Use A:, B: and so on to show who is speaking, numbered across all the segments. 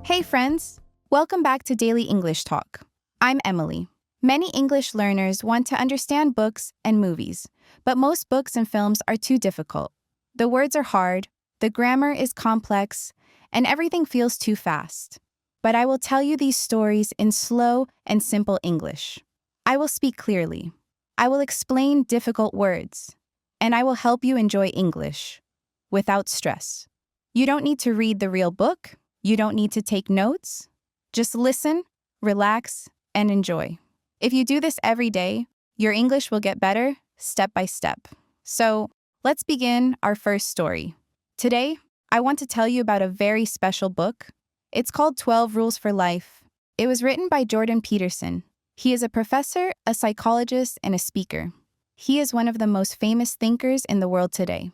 A: Hey friends! Welcome back to Daily English Talk. I'm Emily. Many English learners want to understand books and movies, but most books and films are too difficult. The words are hard, the grammar is complex, and everything feels too fast. But I will tell you these stories in slow and simple English. I will speak clearly. I will explain difficult words, and I will help you enjoy English without stress. You don't need to read the real book. You don't need to take notes. Just listen, relax, and enjoy. If you do this every day, your English will get better step by step. So, let's begin our first story. Today, I want to tell you about a very special book. It's called 12 Rules for Life. It was written by Jordan Peterson. He is a professor, a psychologist, and a speaker. He is one of the most famous thinkers in the world today.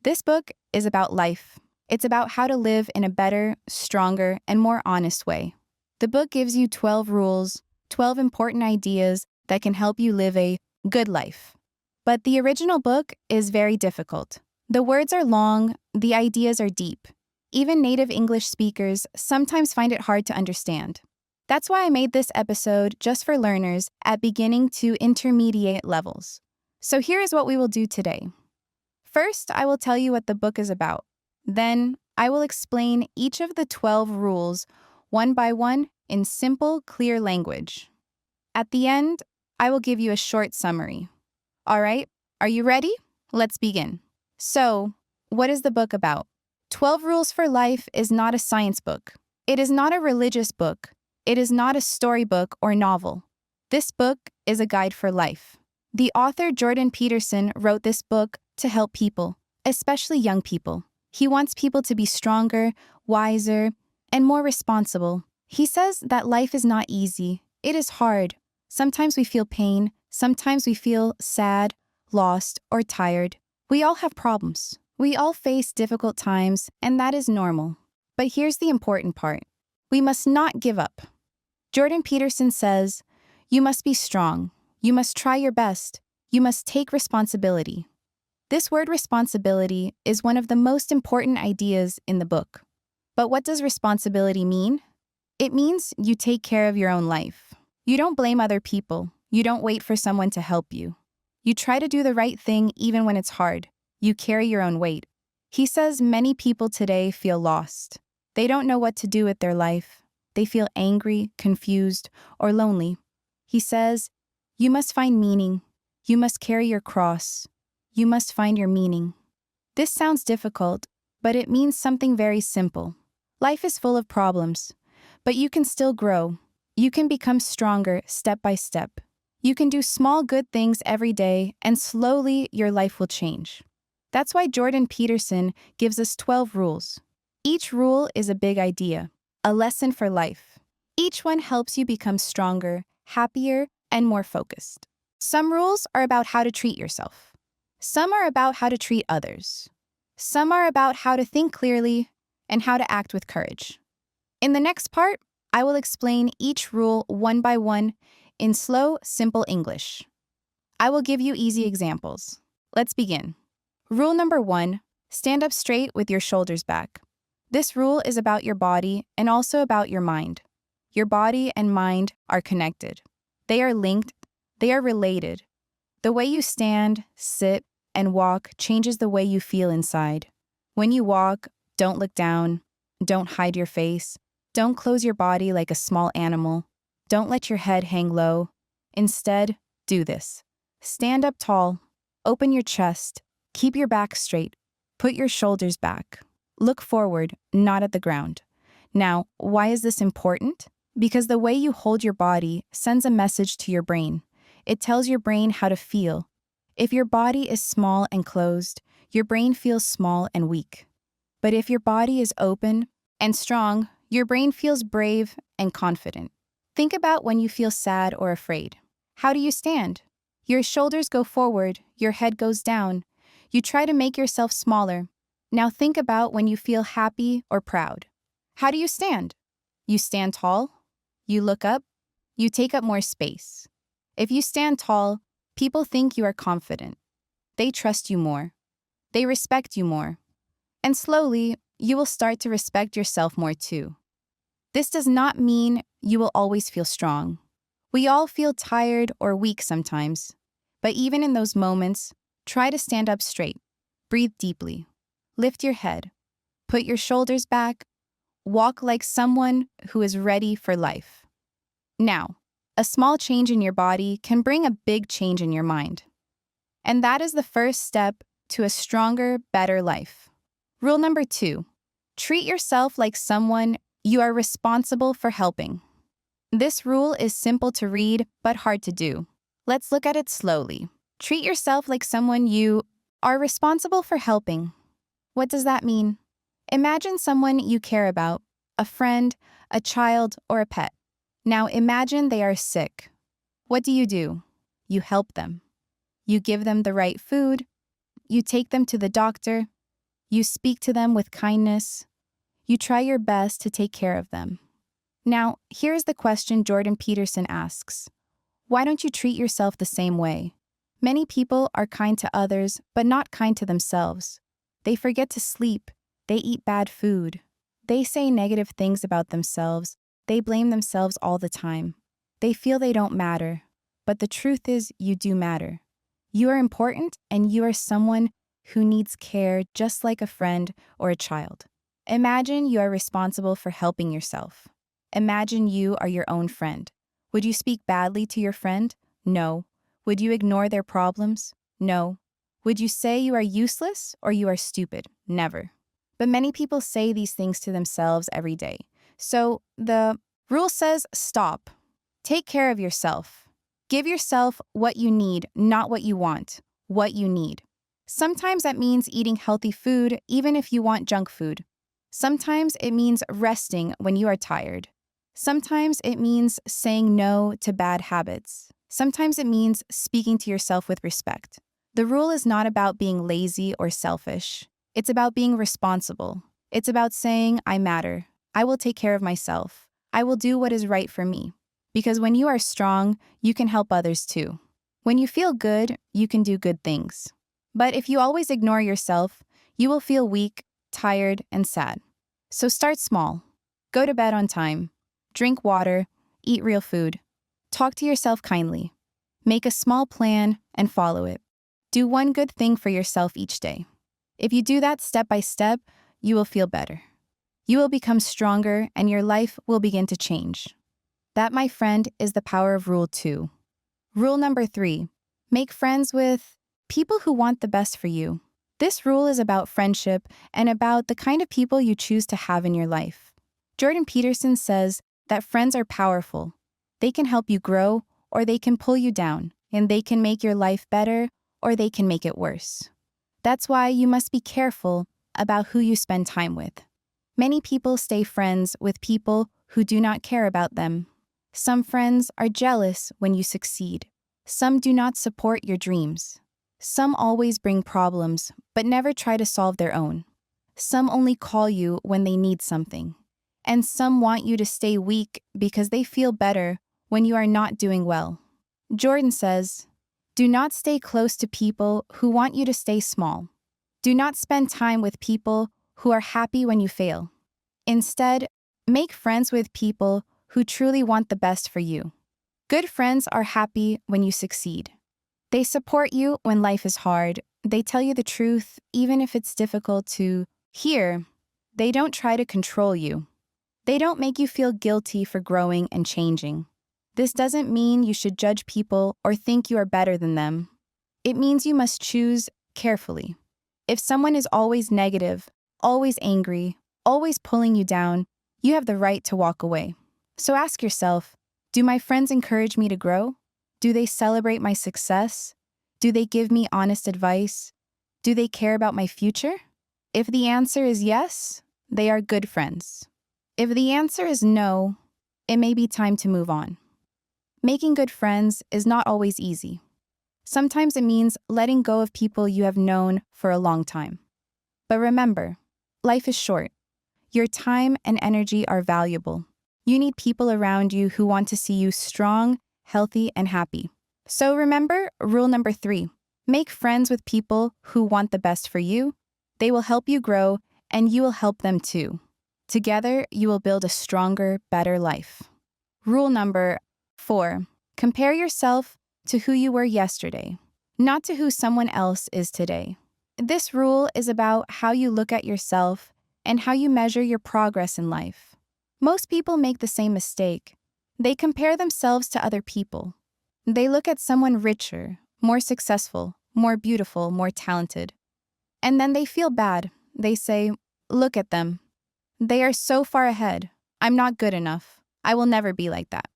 A: This book is about life. It's about how to live in a better, stronger, and more honest way. The book gives you 12 rules, 12 important ideas that can help you live a good life. But the original book is very difficult. The words are long, the ideas are deep. Even native English speakers sometimes find it hard to understand. That's why I made this episode just for learners at beginning to intermediate levels. So here is what we will do today. First, I will tell you what the book is about. Then, I will explain each of the 12 rules one by one in simple, clear language. At the end, I will give you a short summary. All right, are you ready? Let's begin. So, what is the book about? 12 Rules for Life is not a science book. It is not a religious book. It is not a storybook or novel. This book is a guide for life. The author Jordan Peterson wrote this book to help people, especially young people. He wants people to be stronger, wiser, and more responsible. He says that life is not easy. It is hard. Sometimes we feel pain. Sometimes we feel sad, lost, or tired. We all have problems. We all face difficult times, and that is normal. But here's the important part. We must not give up. Jordan Peterson says, you must be strong. You must try your best. You must take responsibility. This word responsibility is one of the most important ideas in the book. But what does responsibility mean? It means you take care of your own life. You don't blame other people. You don't wait for someone to help you. You try to do the right thing even when it's hard. You carry your own weight. He says many people today feel lost. They don't know what to do with their life. They feel angry, confused, or lonely. He says, you must find meaning. You must carry your cross. You must find your meaning. This sounds difficult, but it means something very simple. Life is full of problems, but you can still grow. You can become stronger step by step. You can do small good things every day, and slowly your life will change. That's why Jordan Peterson gives us 12 rules. Each rule is a big idea, a lesson for life. Each one helps you become stronger, happier, and more focused. Some rules are about how to treat yourself. Some are about how to treat others. Some are about how to think clearly and how to act with courage. In the next part, I will explain each rule one by one in slow, simple English. I will give you easy examples. Let's begin. Rule number 1, stand up straight with your shoulders back. This rule is about your body and also about your mind. Your body and mind are connected. They are linked. They are related. The way you stand, sit, and walk changes the way you feel inside. When you walk, don't look down. Don't hide your face. Don't close your body like a small animal. Don't let your head hang low. Instead, do this. Stand up tall. Open your chest. Keep your back straight. Put your shoulders back. Look forward, not at the ground. Now, why is this important? Because the way you hold your body sends a message to your brain. It tells your brain how to feel. If your body is small and closed, your brain feels small and weak. But if your body is open and strong, your brain feels brave and confident. Think about when you feel sad or afraid. How do you stand? Your shoulders go forward, your head goes down. You try to make yourself smaller. Now think about when you feel happy or proud. How do you stand? You stand tall. You look up. You take up more space. If you stand tall, people think you are confident. They trust you more. They respect you more. And slowly, you will start to respect yourself more too. This does not mean you will always feel strong. We all feel tired or weak sometimes. But even in those moments, try to stand up straight. Breathe deeply. Lift your head. Put your shoulders back. Walk like someone who is ready for life. Now, a small change in your body can bring a big change in your mind. And that is the first step to a stronger, better life. Rule number 2, treat yourself like someone you are responsible for helping. This rule is simple to read, but hard to do. Let's look at it slowly. Treat yourself like someone you are responsible for helping. What does that mean? Imagine someone you care about, a friend, a child, or a pet. Now imagine they are sick. What do? You help them. You give them the right food. You take them to the doctor. You speak to them with kindness. You try your best to take care of them. Now, here's the question Jordan Peterson asks. Why don't you treat yourself the same way? Many people are kind to others, but not kind to themselves. They forget to sleep. They eat bad food. They say negative things about themselves. They blame themselves all the time. They feel they don't matter. But the truth is, you do matter. You are important, and you are someone who needs care just like a friend or a child. Imagine you are responsible for helping yourself. Imagine you are your own friend. Would you speak badly to your friend? No. Would you ignore their problems? No. Would you say you are useless or you are stupid? Never. But many people say these things to themselves every day. So the rule says stop. Take care of yourself. Give yourself what you need, not what you want. What you need. Sometimes that means eating healthy food, even if you want junk food. Sometimes it means resting when you are tired. Sometimes it means saying no to bad habits. Sometimes it means speaking to yourself with respect. The rule is not about being lazy or selfish. It's about being responsible. It's about saying, I matter. I will take care of myself. I will do what is right for me. Because when you are strong, you can help others too. When you feel good, you can do good things. But if you always ignore yourself, you will feel weak, tired, and sad. So start small. Go to bed on time. Drink water. Eat real food. Talk to yourself kindly. Make a small plan and follow it. Do one good thing for yourself each day. If you do that step by step, you will feel better. You will become stronger and your life will begin to change. That, my friend, is the power of Rule 2. Rule number 3, make friends with people who want the best for you. This rule is about friendship and about the kind of people you choose to have in your life. Jordan Peterson says that friends are powerful. They can help you grow or they can pull you down, and they can make your life better or they can make it worse. That's why you must be careful about who you spend time with. Many people stay friends with people who do not care about them. Some friends are jealous when you succeed. Some do not support your dreams. Some always bring problems, but never try to solve their own. Some only call you when they need something. And some want you to stay weak because they feel better when you are not doing well. Jordan says, do not stay close to people who want you to stay small. Do not spend time with people who are happy when you fail. Instead, make friends with people who truly want the best for you. Good friends are happy when you succeed. They support you when life is hard. They tell you the truth, even if it's difficult to hear. They don't try to control you. They don't make you feel guilty for growing and changing. This doesn't mean you should judge people or think you are better than them. It means you must choose carefully. If someone is always negative, always angry, always pulling you down, you have the right to walk away. So ask yourself, do my friends encourage me to grow? Do they celebrate my success? Do they give me honest advice? Do they care about my future? If the answer is yes, they are good friends. If the answer is no, it may be time to move on. Making good friends is not always easy. Sometimes it means letting go of people you have known for a long time. But remember, life is short. Your time and energy are valuable. You need people around you who want to see you strong, healthy, and happy. So remember rule number 3. Make friends with people who want the best for you. They will help you grow, and you will help them too. Together, you will build a stronger, better life. Rule number 4. Compare yourself to who you were yesterday, not to who someone else is today. This rule is about how you look at yourself and how you measure your progress in life. Most people make the same mistake. They compare themselves to other people. They look at someone richer, more successful, more beautiful, more talented. And then they feel bad. They say, "Look at them. They are so far ahead. I'm not good enough. I will never be like that."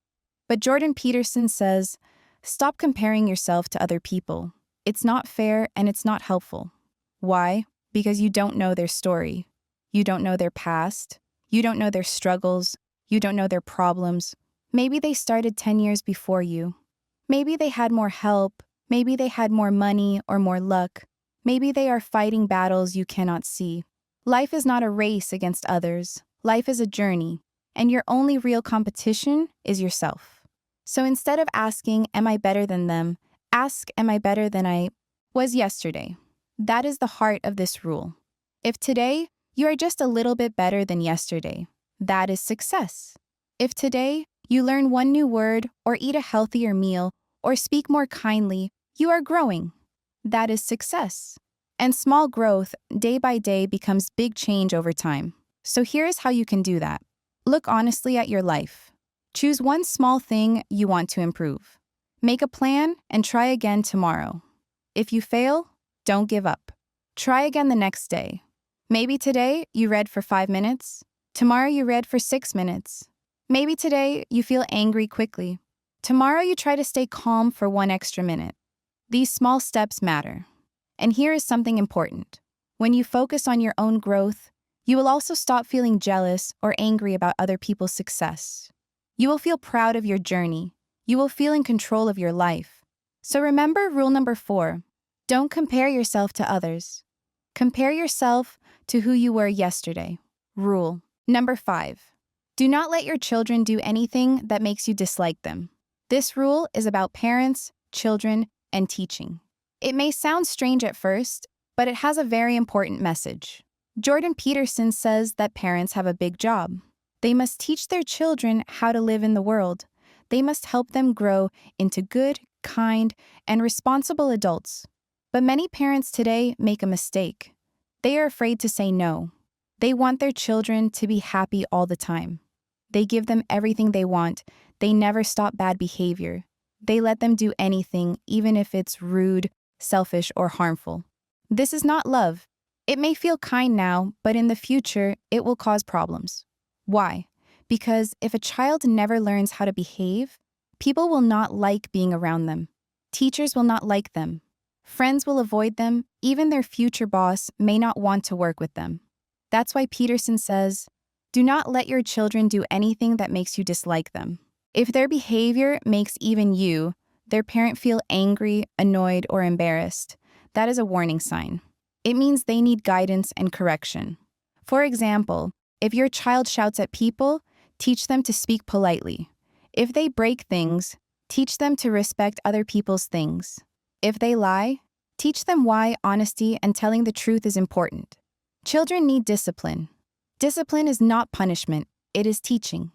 A: But Jordan Peterson says, stop comparing yourself to other people. It's not fair and it's not helpful. Why? Because you don't know their story. You don't know their past. You don't know their struggles. You don't know their problems. Maybe they started 10 years before you. Maybe they had more help. Maybe they had more money or more luck. Maybe they are fighting battles you cannot see. Life is not a race against others. Life is a journey, and your only real competition is yourself. So instead of asking, am I better than them, ask, am I better than I was yesterday? That is the heart of this rule. If today you are just a little bit better than yesterday, that is success. If today you learn one new word or eat a healthier meal or speak more kindly, you are growing. That is success. And small growth, day by day, becomes big change over time. So here is how you can do that. Look honestly at your life. Choose one small thing you want to improve. Make a plan and try again tomorrow. If you fail, don't give up. Try again the next day. Maybe today you read for 5 minutes. Tomorrow you read for 6 minutes. Maybe today you feel angry quickly. Tomorrow you try to stay calm for 1 extra minute. These small steps matter. And here is something important. When you focus on your own growth, you will also stop feeling jealous or angry about other people's success. You will feel proud of your journey. You will feel in control of your life. So remember rule number 4. Don't compare yourself to others. Compare yourself to who you were yesterday. Rule number 5. Do not let your children do anything that makes you dislike them. This rule is about parents, children, and teaching. It may sound strange at first, but it has a very important message. Jordan Peterson says that parents have a big job. They must teach their children how to live in the world. They must help them grow into good, kind, and responsible adults. But many parents today make a mistake. They are afraid to say no. They want their children to be happy all the time. They give them everything they want. They never stop bad behavior. They let them do anything, even if it's rude, selfish, or harmful. This is not love. It may feel kind now, but in the future, it will cause problems. Why? Because if a child never learns how to behave, people will not like being around them. Teachers will not like them. Friends will avoid them. Even their future boss may not want to work with them. That's why Peterson says, do not let your children do anything that makes you dislike them. If their behavior makes even you, their parent, feel angry, annoyed, or embarrassed, that is a warning sign. It means they need guidance and correction. For example, if your child shouts at people, teach them to speak politely. If they break things, teach them to respect other people's things. If they lie, teach them why honesty and telling the truth is important. Children need discipline. Discipline is not punishment, it is teaching.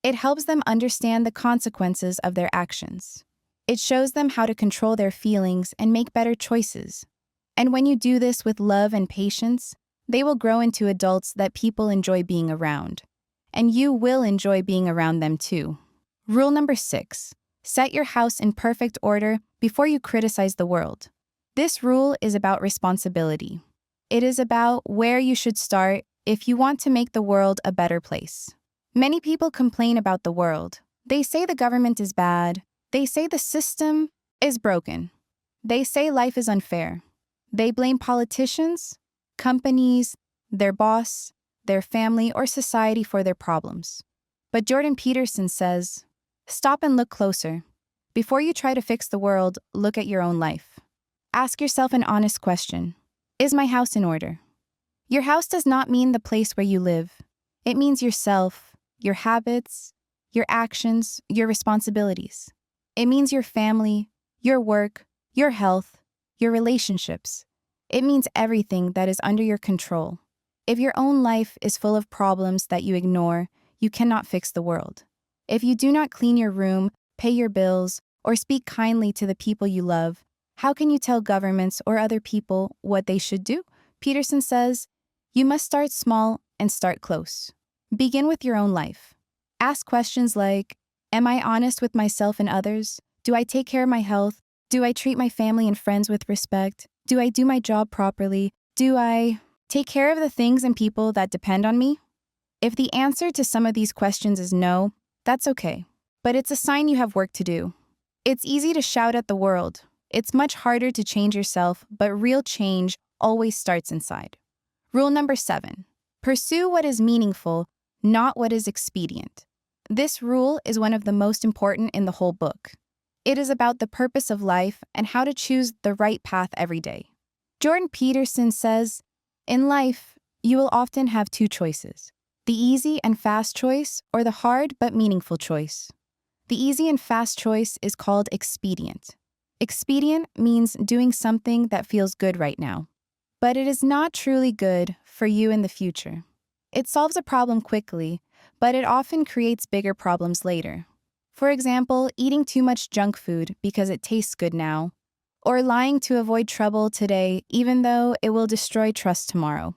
A: It helps them understand the consequences of their actions. It shows them how to control their feelings and make better choices. And when you do this with love and patience, they will grow into adults that people enjoy being around. And you will enjoy being around them too. Rule number 6. Set your house in perfect order before you criticize the world. This rule is about responsibility. It is about where you should start if you want to make the world a better place. Many people complain about the world. They say the government is bad. They say the system is broken. They say life is unfair. They blame politicians, companies, their boss, their family, or society for their problems. But Jordan Peterson says, stop and look closer. Before you try to fix the world, look at your own life. Ask yourself an honest question. Is my house in order? Your house does not mean the place where you live. It means yourself, your habits, your actions, your responsibilities. It means your family, your work, your health, your relationships. It means everything that is under your control. If your own life is full of problems that you ignore, you cannot fix the world. If you do not clean your room, pay your bills, or speak kindly to the people you love, how can you tell governments or other people what they should do? Peterson says, you must start small and start close. Begin with your own life. Ask questions like, am I honest with myself and others? Do I take care of my health? Do I treat my family and friends with respect? Do I do my job properly? Do I take care of the things and people that depend on me? If the answer to some of these questions is no, that's okay. But it's a sign you have work to do. It's easy to shout at the world. It's much harder to change yourself, but real change always starts inside. Rule number 7. Pursue what is meaningful, not what is expedient. This rule is one of the most important in the whole book. It is about the purpose of life and how to choose the right path every day. Jordan Peterson says, in life, you will often have 2 choices, the easy and fast choice or the hard but meaningful choice. The easy and fast choice is called expedient. Expedient means doing something that feels good right now, but it is not truly good for you in the future. It solves a problem quickly, but it often creates bigger problems later. For example, eating too much junk food because it tastes good now, or lying to avoid trouble today even though it will destroy trust tomorrow,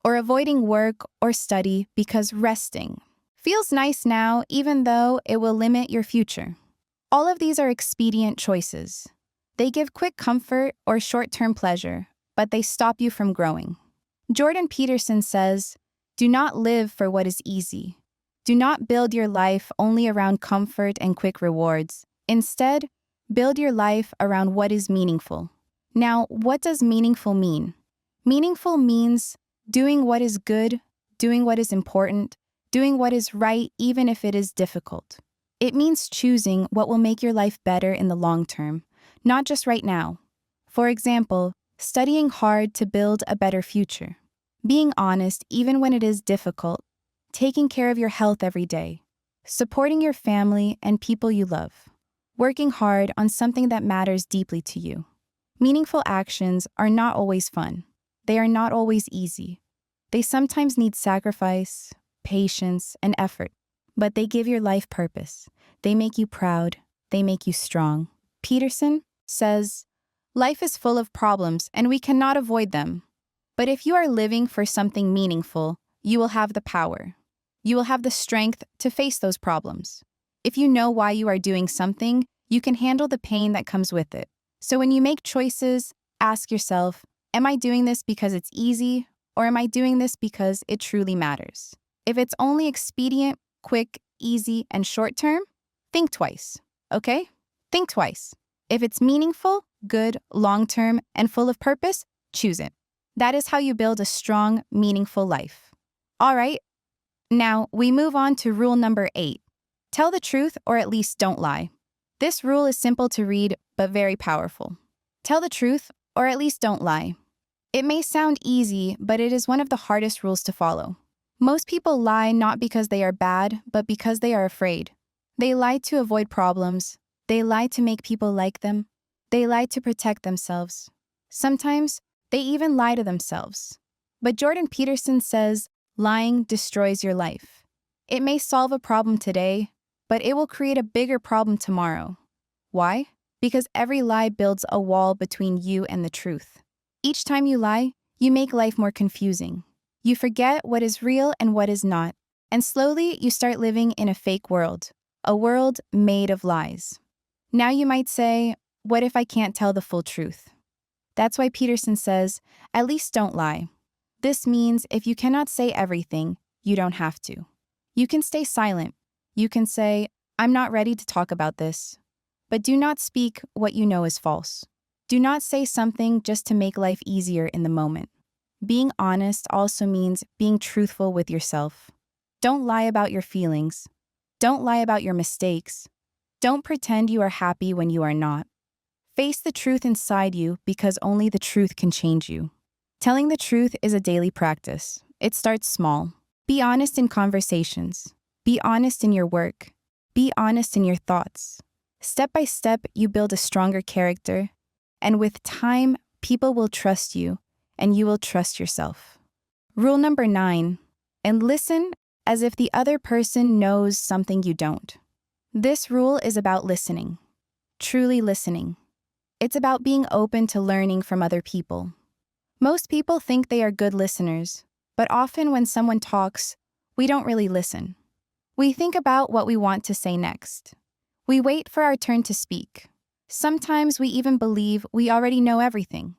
A: or avoiding work or study because resting feels nice now even though it will limit your future. All of these are expedient choices. They give quick comfort or short-term pleasure, but they stop you from growing. Jordan Peterson says, do not live for what is easy. Do not build your life only around comfort and quick rewards. Instead, build your life around what is meaningful. Now, what does meaningful mean? Meaningful means doing what is good, doing what is important, doing what is right even if it is difficult. It means choosing what will make your life better in the long term, not just right now. For example, studying hard to build a better future. Being honest even when it is difficult. Taking care of your health every day. Supporting your family and people you love. Working hard on something that matters deeply to you. Meaningful actions are not always fun. They are not always easy. They sometimes need sacrifice, patience, and effort. But they give your life purpose. They make you proud. They make you strong. Peterson says, life is full of problems and we cannot avoid them. But if you are living for something meaningful, you will have the power. You will have the strength to face those problems. If you know why you are doing something, you can handle the pain that comes with it. So when you make choices, ask yourself, am I doing this because it's easy, or am I doing this because it truly matters? If it's only expedient, quick, easy, and short-term, think twice, okay? Think twice. If it's meaningful, good, long-term, and full of purpose, choose it. That is how you build a strong, meaningful life. All right, now we move on to rule number 8. Tell the truth or at least don't lie. This rule is simple to read, but very powerful. Tell the truth or at least don't lie. It may sound easy, but it is one of the hardest rules to follow. Most people lie not because they are bad, but because they are afraid. They lie to avoid problems. They lie to make people like them. They lie to protect themselves. Sometimes, they even lie to themselves. But Jordan Peterson says, lying destroys your life. It may solve a problem today, but it will create a bigger problem tomorrow. Why? Because every lie builds a wall between you and the truth. Each time you lie, you make life more confusing. You forget what is real and what is not, and slowly you start living in a fake world, a world made of lies. Now you might say, what if I can't tell the full truth? That's why Peterson says, at least don't lie. This means if you cannot say everything, you don't have to. You can stay silent. You can say, I'm not ready to talk about this. But do not speak what you know is false. Do not say something just to make life easier in the moment. Being honest also means being truthful with yourself. Don't lie about your feelings. Don't lie about your mistakes. Don't pretend you are happy when you are not. Face the truth inside you because only the truth can change you. Telling the truth is a daily practice. It starts small. Be honest in conversations. Be honest in your work. Be honest in your thoughts. Step by step, you build a stronger character, and with time, people will trust you, and you will trust yourself. Rule number 9. And listen as if the other person knows something you don't. This rule is about listening. Truly listening. It's about being open to learning from other people. Most people think they are good listeners, but often when someone talks, we don't really listen. We think about what we want to say next. We wait for our turn to speak. Sometimes we even believe we already know everything.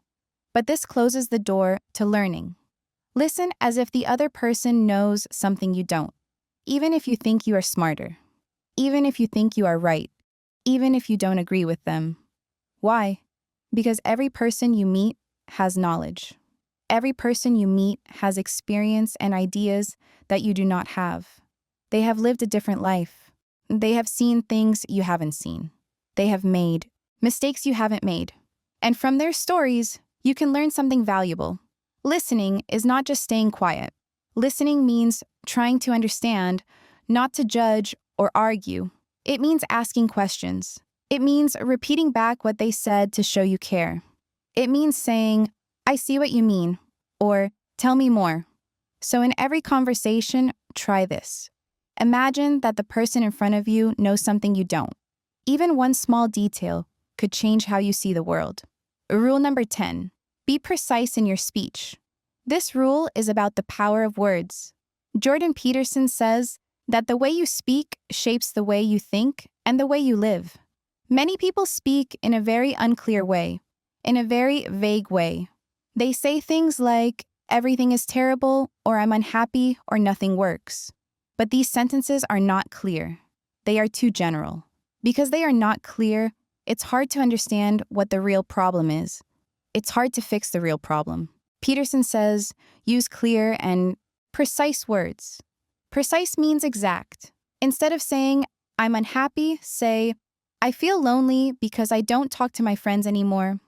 A: But this closes the door to learning. Listen as if the other person knows something you don't, even if you think you are smarter, even if you think you are right, even if you don't agree with them. Why? Because every person you meet has knowledge. Every person you meet has experience and ideas that you do not have. They have lived a different life. They have seen things you haven't seen. They have made mistakes you haven't made. And from their stories, you can learn something valuable. Listening is not just staying quiet. Listening means trying to understand, not to judge or argue. It means asking questions. It means repeating back what they said to show you care. It means saying, "I see what you mean," or "Tell me more." So in every conversation, try this. Imagine that the person in front of you knows something you don't. Even one small detail could change how you see the world. Rule number 10. Be precise in your speech. This rule is about the power of words. Jordan Peterson says that the way you speak shapes the way you think and the way you live. Many people speak in a very unclear way, in a very vague way. They say things like, "Everything is terrible," or "I'm unhappy," or "Nothing works." But these sentences are not clear. They are too general. Because they are not clear, it's hard to understand what the real problem is. It's hard to fix the real problem. Peterson says, use clear and precise words. Precise means exact. Instead of saying, "I'm unhappy," say, "I feel lonely because I don't talk to my friends anymore."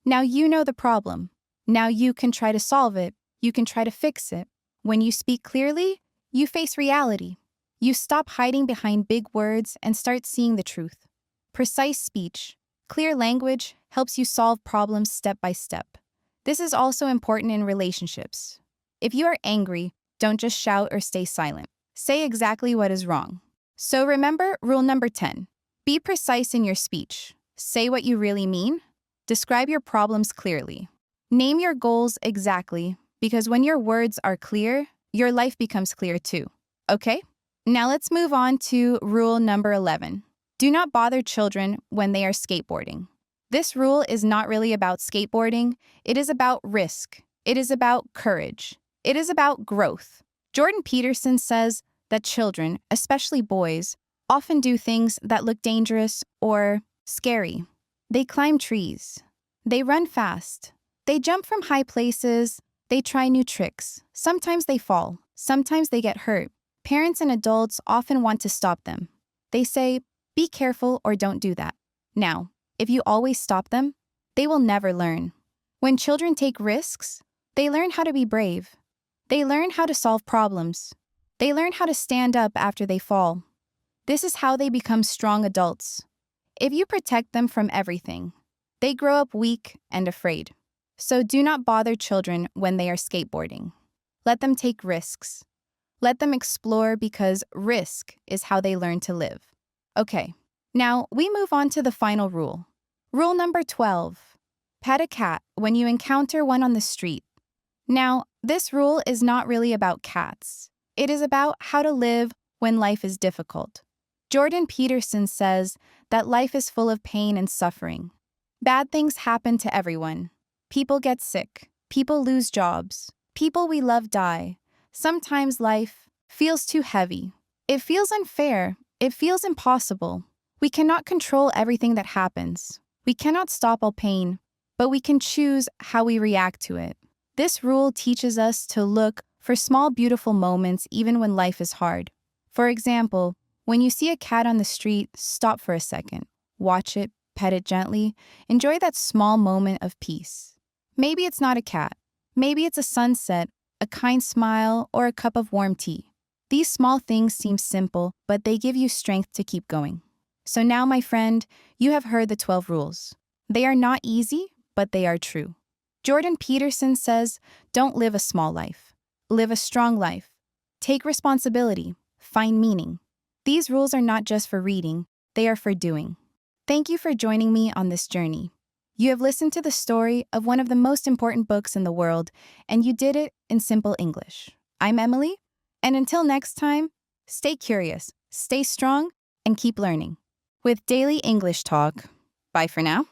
A: Now you know the problem. Now you can try to solve it. You can try to fix it. When you speak clearly, you face reality. You stop hiding behind big words and start seeing the truth. Precise speech, clear language helps you solve problems step by step. This is also important in relationships. If you are angry, don't just shout or stay silent. Say exactly what is wrong. So remember rule number 10. Be precise in your speech. Say what you really mean. Describe your problems clearly. Name your goals exactly, because when your words are clear, your life becomes clear too. Okay? Now let's move on to rule number 11. Do not bother children when they are skateboarding. This rule is not really about skateboarding. It is about risk. It is about courage. It is about growth. Jordan Peterson says that children, especially boys, often do things that look dangerous or scary. They climb trees. They run fast. They jump from high places. They try new tricks. Sometimes they fall. Sometimes they get hurt. Parents and adults often want to stop them. They say, "Be careful or don't do that." Now, if you always stop them, they will never learn. When children take risks, they learn how to be brave. They learn how to solve problems. They learn how to stand up after they fall. This is how they become strong adults. If you protect them from everything, they grow up weak and afraid. So do not bother children when they are skateboarding. Let them take risks. Let them explore because risk is how they learn to live. Okay, now we move on to the final rule. Rule number 12. Pet a cat when you encounter one on the street. Now, this rule is not really about cats. It is about how to live when life is difficult. Jordan Peterson says that life is full of pain and suffering. Bad things happen to everyone. People get sick. People lose jobs. People we love die. Sometimes life feels too heavy. It feels unfair. It feels impossible. We cannot control everything that happens. We cannot stop all pain, but we can choose how we react to it. This rule teaches us to look for small, beautiful moments even when life is hard. For example, when you see a cat on the street, stop for a second. Watch it, pet it gently. Enjoy that small moment of peace. Maybe it's not a cat. Maybe it's a sunset, a kind smile, or a cup of warm tea. These small things seem simple, but they give you strength to keep going. So now, my friend, you have heard the 12 rules. They are not easy, but they are true. Jordan Peterson says, don't live a small life. Live a strong life. Take responsibility. Find meaning. These rules are not just for reading, they are for doing. Thank you for joining me on this journey. You have listened to the story of one of the most important books in the world, and you did it in simple English. I'm Emily, and until next time, stay curious, stay strong, and keep learning. With Daily English Talk. Bye for now.